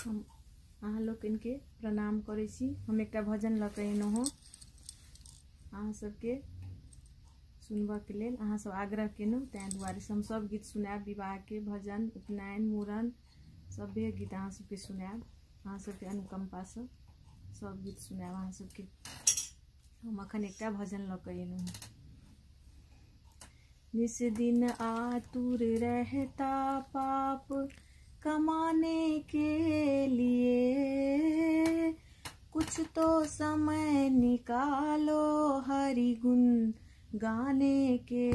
हम अहाँ लोग इनके प्रणाम करै छी। हम एकटा भजन लऽ कऽ एलहुँ हँ अहाँ सबके सुनबाके लेल। अहाँ सब आग्रह केलहुँ ताहि दुआरे हम सब गीत सुनायब। विवाहके भजन, उपनयन, मूड़न सभे गीत अहाँ सबके सुनायब। अहाँ सबके अनुकंपासँ सब गीत सुनायब अहाँ सबके। हम अखन एकटा भजन लऽ कऽ एलहुँ हँ। निस दिन आतुर रहता पाप कमाने के लिए, कुछ तो समय निकालो हरि गुण गाने के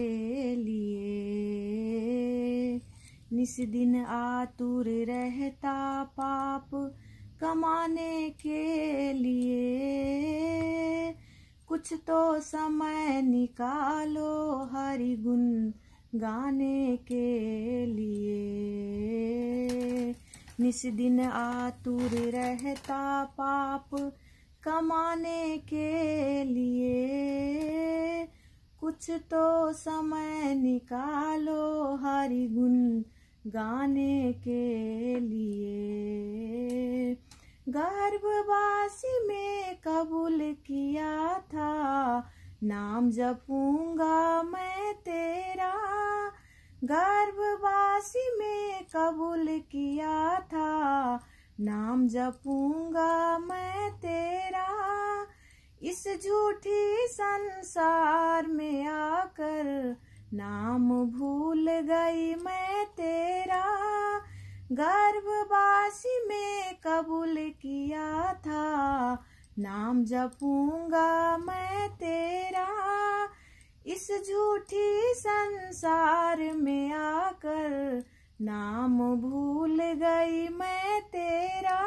लिए। निस दिन आतुर रहता पाप कमाने के लिए, कुछ तो समय निकालो हरि गुण गाने के लिए। निस दिन आतुर रहता पाप कमाने के लिए, कुछ तो समय निकालो हरि गुण गाने के लिए। गर्भवासी में कबूल किया था नाम जपूंगा मैं तेरा। गर्भवासी में कबूल किया था नाम जपूंगा मैं तेरा। इस झूठी संसार में आकर नाम भूल गई मैं तेरा। गर्भवासी में कबूल किया था नाम जपूंगा मैं तेरा। इस झूठी संसार में आकर नाम भूल गई मैं तेरा।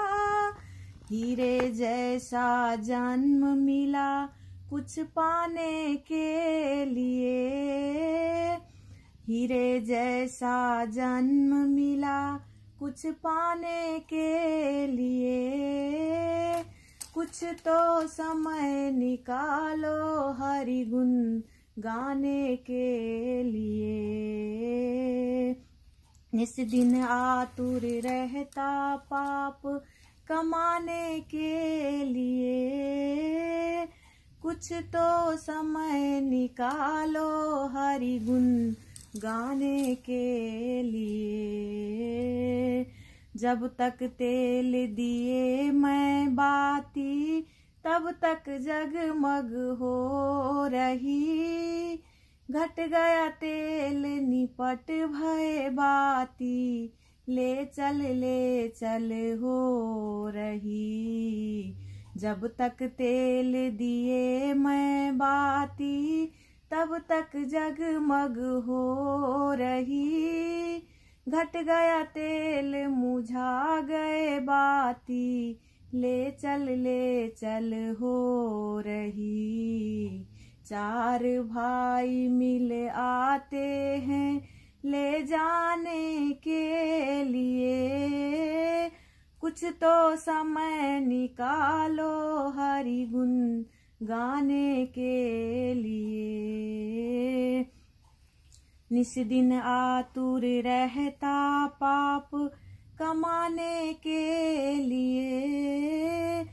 हीरे जैसा जन्म मिला कुछ पाने के लिए, हीरे जैसा जन्म मिला कुछ पाने के लिए। कुछ तो समय निकालो हरि गुण गाने के लिए। इस दिन आतुर रहता पाप कमाने के लिए, कुछ तो समय निकालो हरि गुण गाने के लिए। जब तक तेल दिए मैं बाती तब तक जगमग हो रही। घट गया तेल निपट भय बाती, ले चल हो रही। जब तक तेल दिए मैं बाती तब तक जगमग हो रही। घट गया तेल मुझा गए बाती, ले चल हो रही। चार भाई मिल आते हैं ले जाने के लिए, कुछ तो समय निकालो हरि गुण गाने के लिए। निस दिन आतुर रहता पाप कमाने के लिए,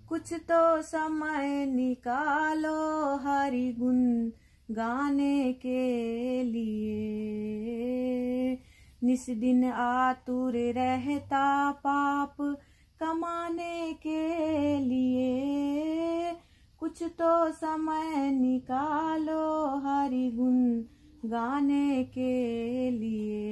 कुछ तो समय निकालो हरि गुण गाने के लिए। निस दिन आतुर रहता पाप कमाने के लिए, कुछ तो समय निकालो हरि गुण गाने के लिए।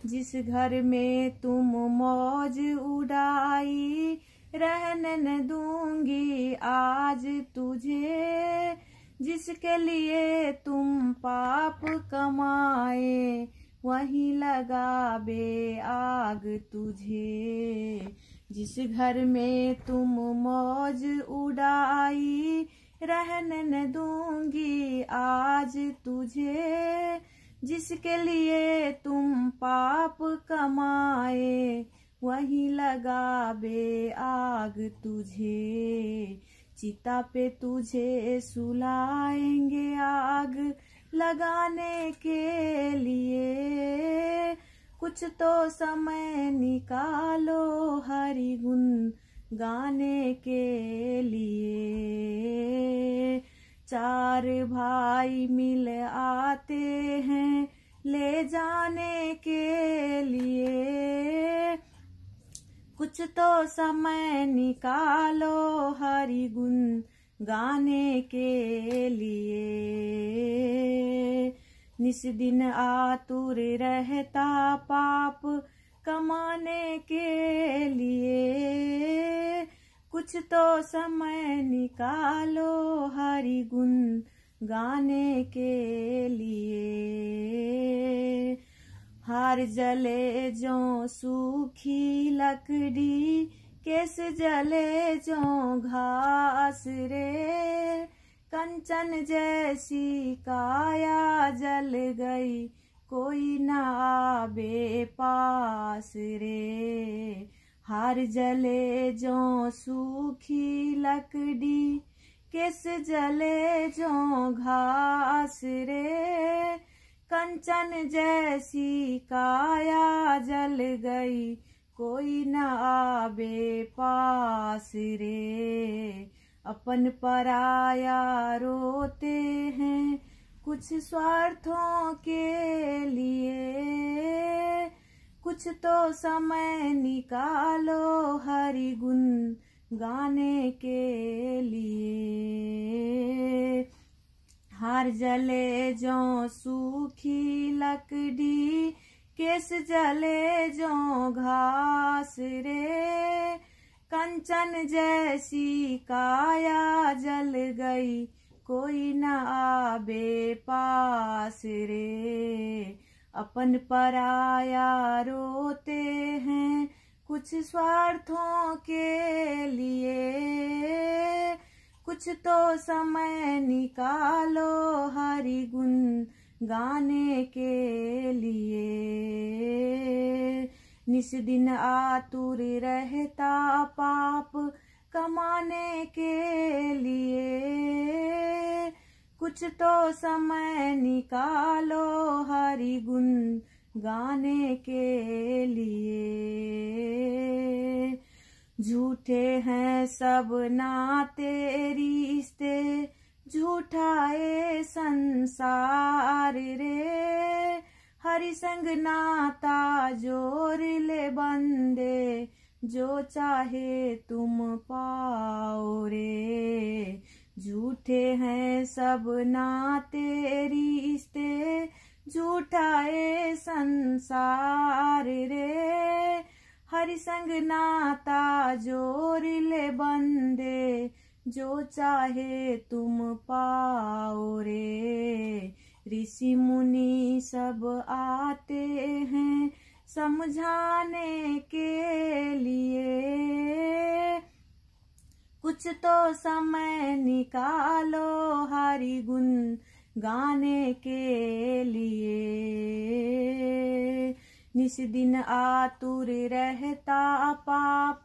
जिस घर में तुम मौज उड़ाई रहने न दूंगी आज तुझे। जिसके लिए तुम पाप कमाए वहीं लगा बे आग तुझे। जिस घर में तुम मौज उड़ाई रहने न दूंगी आज तुझे। जिसके लिए तुम पाप कमाए वहीं लगा बे आग तुझे। चिता पे तुझे सुलाएंगे आग लगाने के लिए। कुछ तो समय निकालो हरि गुण गाने के लिए। चार भाई मिल आते हैं ले जाने के लिए। कुछ तो समय निकालो हरि गुण गाने के लिए। निस दिन आतुर रहता पाप कमाने के लिए। कुछ तो समय निकालो हरि गुण गाने के लिए। हार जले जो सूखी लकड़ी, केस जले जो घास रे। कंचन जैसी काया जल गई, कोई ना आवे पास रे। हार जले जो सूखी लकड़ी, केस जले जो घास रे। कंचन जैसी काया जल गई, कोई न आवे पास रे। अपन पराया रोते हैं कुछ स्वार्थों के लिए। कुछ तो समय निकालो हरि गुण गाने के लिए। हार जले जो सूखी लकड़ी, केस जले जो घास रे। कंचन जैसी काया जल गई, कोई न आवे पास रे। अपन पराया रोते हैं कुछ स्वार्थों के लिए। कुछ तो समय निकालो हरि गुण गाने के लिए। निस दिन आतुर रहता पाप कमाने के लिए। कुछ तो समय निकालो हरि गुण गाने के लिए। झूठे हैं सब नाते रिश्ते, झूठाए संसार रे। हरि संग नाता जोर ले बंदे, जो चाहे तुम पाओ रे। झूठे हैं सब नाते रिश्ते, झूठाए संसार रे। हरि संग नाता जोर ले बंदे, जो चाहे तुम पाओ रे। ऋषि मुनि सब आते हैं समझाने के लिए। कुछ तो समय निकालो हरि गुण गाने के लिए। निस दिन आतुर रहता पाप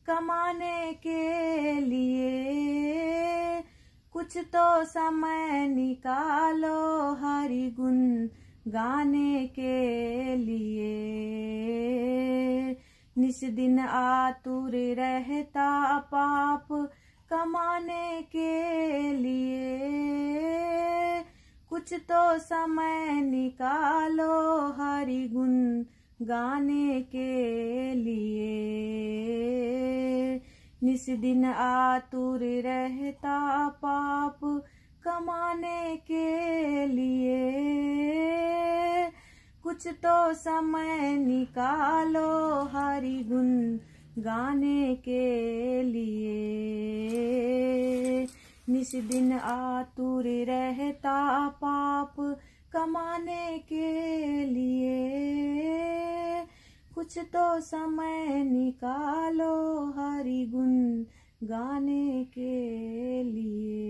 कमाने के लिए। कुछ तो समय निकालो हरि गुण गाने के लिए। निस दिन आतुर रहता पाप कमाने के लिए। कुछ तो समय निकालो हरि गुण गाने के लिए। निस दिन आतुर रहता पाप कमाने के लिए। कुछ तो समय निकालो हरि गुण गाने के लिए। निस दिन आतुर रहता पाप कमाने के लिए। कुछ तो समय निकालो हरि गुण गाने के लिए।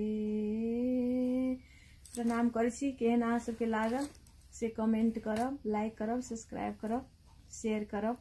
प्रणाम करै छी। केहन अहाँ सबके लागल से कमेंट करब, लाइक करब, सब्सक्राइब करब, शेयर करब।